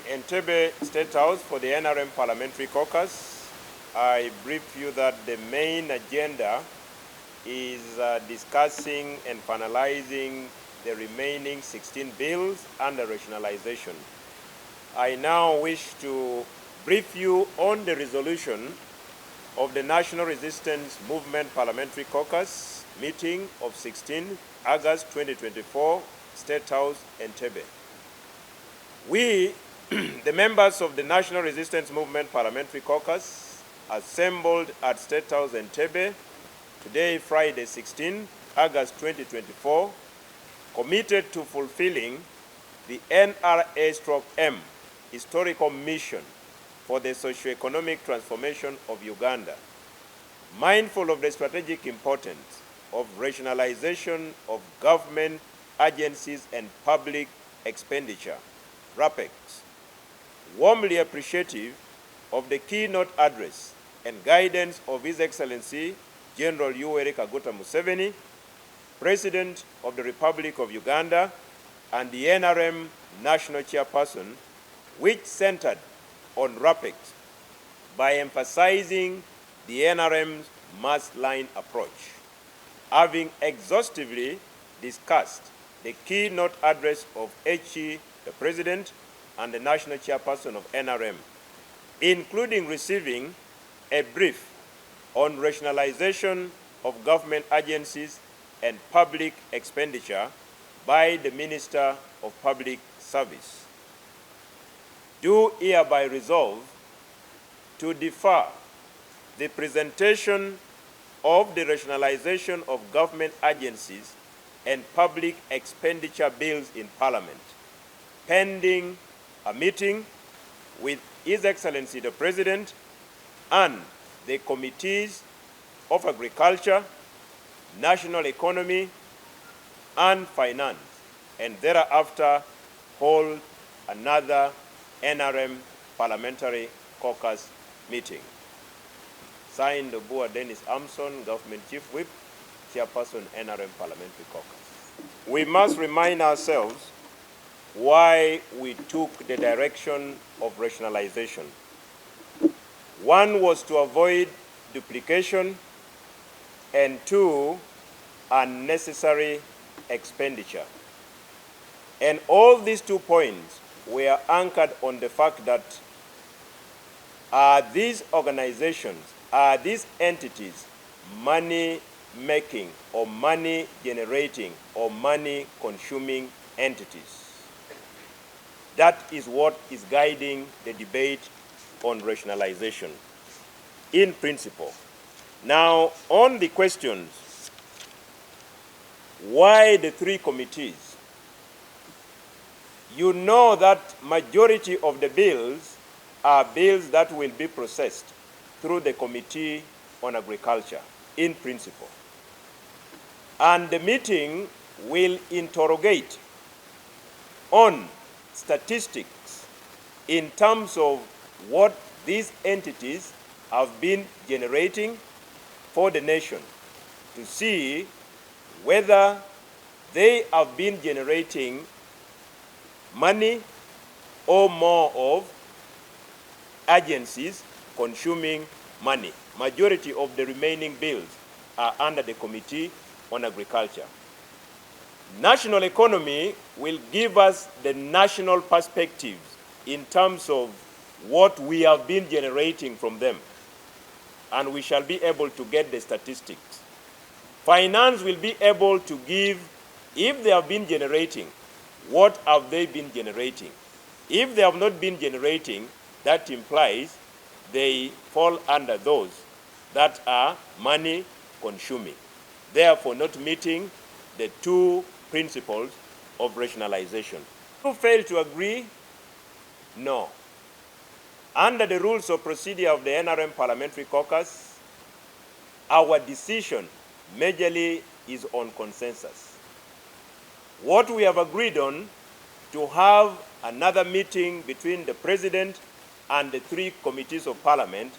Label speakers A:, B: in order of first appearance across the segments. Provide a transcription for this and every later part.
A: Entebbe State House for the NRM Parliamentary Caucus. I brief you that the main agenda is discussing and finalizing the remaining 16 bills under rationalization. I now wish to brief you on the resolution of the National Resistance Movement Parliamentary Caucus meeting of 16 August 2024, State House, Entebbe. We, the members of the National Resistance Movement Parliamentary Caucus, assembled at State House, Entebbe, today, Friday, 16 August 2024, committed to fulfilling the NRA/M historical mission for the socio-economic transformation of Uganda, mindful of the strategic importance of rationalization of government agencies and public expenditure, RAPEX, warmly appreciative of the keynote address and guidance of His Excellency General Museveni, President of the Republic of Uganda, and the NRM National Chairperson, which centered on RAPEX by emphasizing the NRM's mass-line approach. Having exhaustively discussed the keynote address of HE, the President, and the National Chairperson of NRM, including receiving a brief on rationalization of government agencies and public expenditure by the Minister of Public Service, do hereby resolve to defer the presentation of the rationalization of government agencies and public expenditure bills in Parliament, pending a meeting with His Excellency the President and the Committees of Agriculture, National Economy, and Finance, and thereafter hold another NRM Parliamentary Caucus meeting. Signed, Obua Dennis Amson, Government Chief Whip, Chairperson, NRM Parliamentary Caucus. We must remind ourselves why we took the direction of rationalization. One was to avoid duplication, and two, unnecessary expenditure. And all these 2 points were anchored on the fact that these organizations, these entities, money-making or money-generating or money-consuming entities. That is what is guiding the debate on rationalization, in principle. Now, on the questions, why the 3 committees? You know that majority of the bills are bills that will be processed through the Committee on Agriculture, in principle. And the meeting will interrogate on statistics in terms of what these entities have been generating for the nation, to see whether they have been generating money or more of agencies consuming money. Majority of the remaining bills are under the Committee on Agriculture. National economy will give us the national perspectives in terms of what we have been generating from them, and we shall be able to get the statistics. Finance will be able to give, if they have been generating, what have they been generating? If they have not been generating, that implies they fall under those that are money consuming, therefore not meeting the 2 principles of rationalization. Who fail to agree? No. Under the rules of procedure of the NRM Parliamentary Caucus, our decision majorly is on consensus. What we have agreed on, to have another meeting between the President and the 3 committees of Parliament,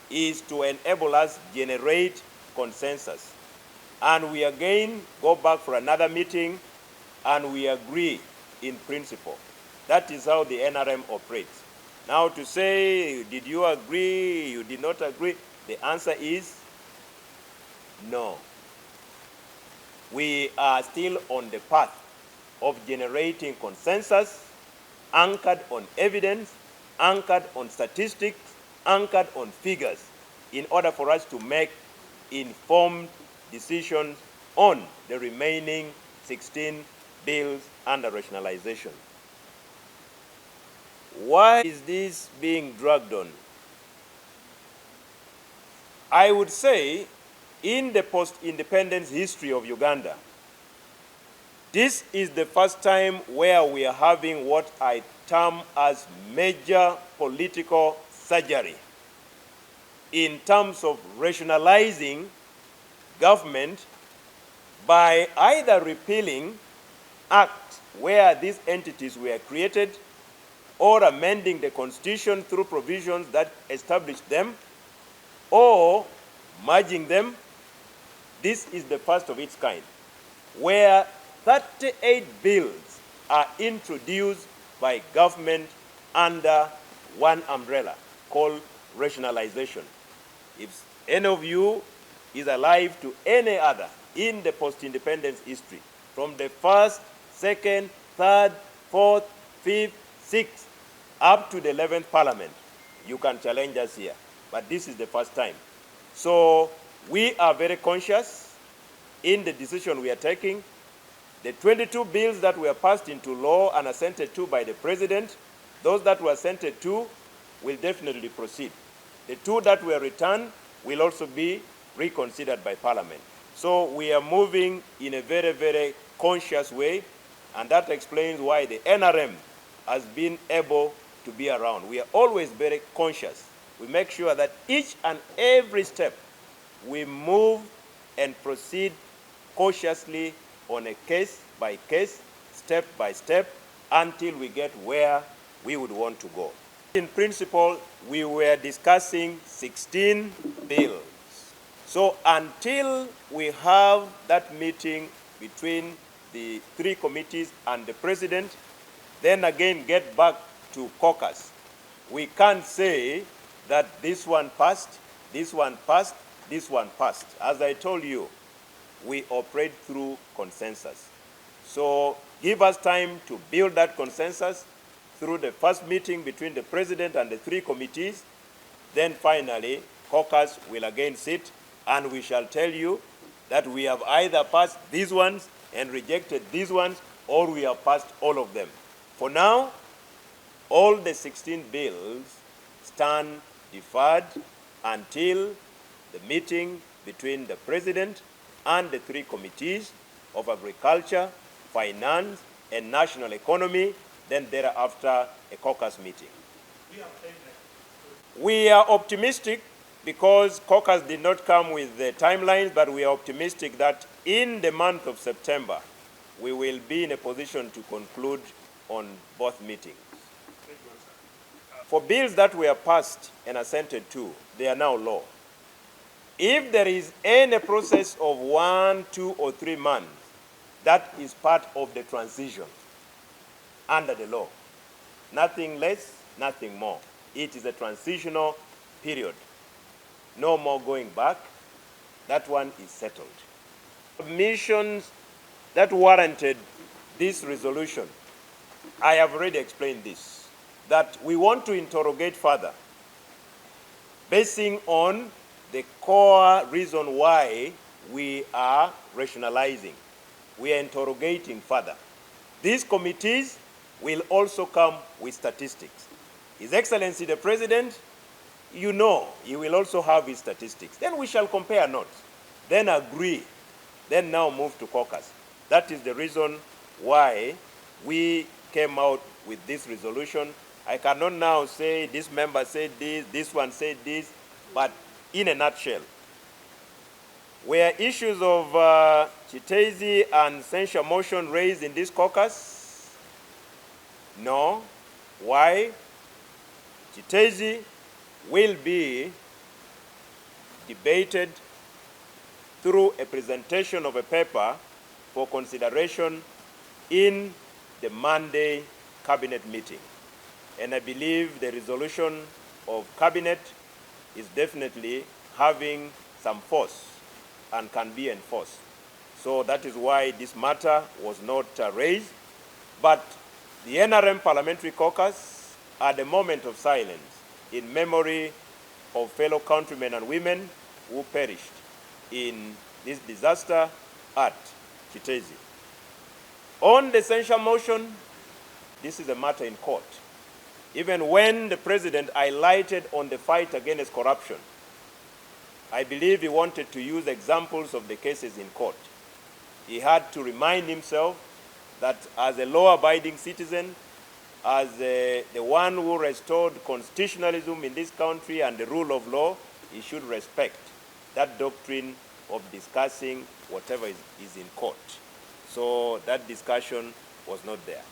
A: is to enable us generate consensus. And we again go back for another meeting and we agree in principle. That is how the NRM operates. Now to say, did you agree, you did not agree, the answer is no. We are still on the path of generating consensus anchored on evidence, anchored on statistics, anchored on figures, in order for us to make informed decisions on the remaining 16 bills under rationalization. Why is this being dragged on? I would say, in the post-independence history of Uganda, this is the first time where we are having what I term as major political surgery in terms of rationalizing government by either repealing acts where these entities were created or amending the Constitution through provisions that established them, or merging them. This is the first of its kind, where 38 bills are introduced by government under one umbrella called rationalization. If any of you is alive to any other in the post-independence history, from the first, second, third, fourth, fifth, sixth, up to the 11th Parliament, you can challenge us here. But this is the first time. So we are very conscious in the decision we are taking. The 22 bills that were passed into law and assented to by the President, those that were assented to will definitely proceed. The 2 that were returned will also be reconsidered by Parliament. So we are moving in a very, very conscious way, and that explains why the NRM has been able to be around. We are always very conscious. We make sure that each and every step we move and proceed cautiously on a case-by-case, step-by-step, until we get where we would want to go. In principle, we were discussing 16 bills. So until we have that meeting between the 3 committees and the President, then again get back to caucus, we can't say that this one passed, this one passed, this one passed. As I told you, we operate through consensus. So give us time to build that consensus through the first meeting between the President and the 3 committees. Then finally, caucus will again sit, and we shall tell you that we have either passed these ones and rejected these ones, or we have passed all of them. For now, all the 16 bills stand deferred until the meeting between the President and the 3 committees of Agriculture, Finance, and National Economy, then thereafter a caucus meeting. We are optimistic because caucus did not come with the timelines, but we are optimistic that in the month of September, we will be in a position to conclude on both meetings. For bills that were passed and assented to, they are now law. If there is any process of 1, 2, or 3 months, that is part of the transition under the law. Nothing less, nothing more. It is a transitional period. No more going back. That one is settled. Submissions that warranted this resolution, I have already explained this, that we want to interrogate further, basing on the core reason why we are rationalizing. We are interrogating further. These committees will also come with statistics. His Excellency the President, you know, he will also have his statistics. Then we shall compare notes, then agree, then now move to caucus. That is the reason why we came out with this resolution. I cannot now say this member said this one said this, but in a nutshell, were issues of Chitezi and censure motion raised in this caucus? No. Why? Chitezi will be debated through a presentation of a paper for consideration in the Monday cabinet meeting. And I believe the resolution of cabinet is definitely having some force and can be enforced. So that is why this matter was not raised. But the NRM Parliamentary Caucus, at a moment of silence in memory of fellow countrymen and women who perished in this disaster at Kitezi. On the censure motion, this is a matter in court. Even when the president highlighted on the fight against corruption, I believe he wanted to use examples of the cases in court. He had to remind himself that as a law-abiding citizen, as the one who restored constitutionalism in this country and the rule of law, he should respect that doctrine of discussing whatever is in court. So that discussion was not there.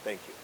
A: Thank you.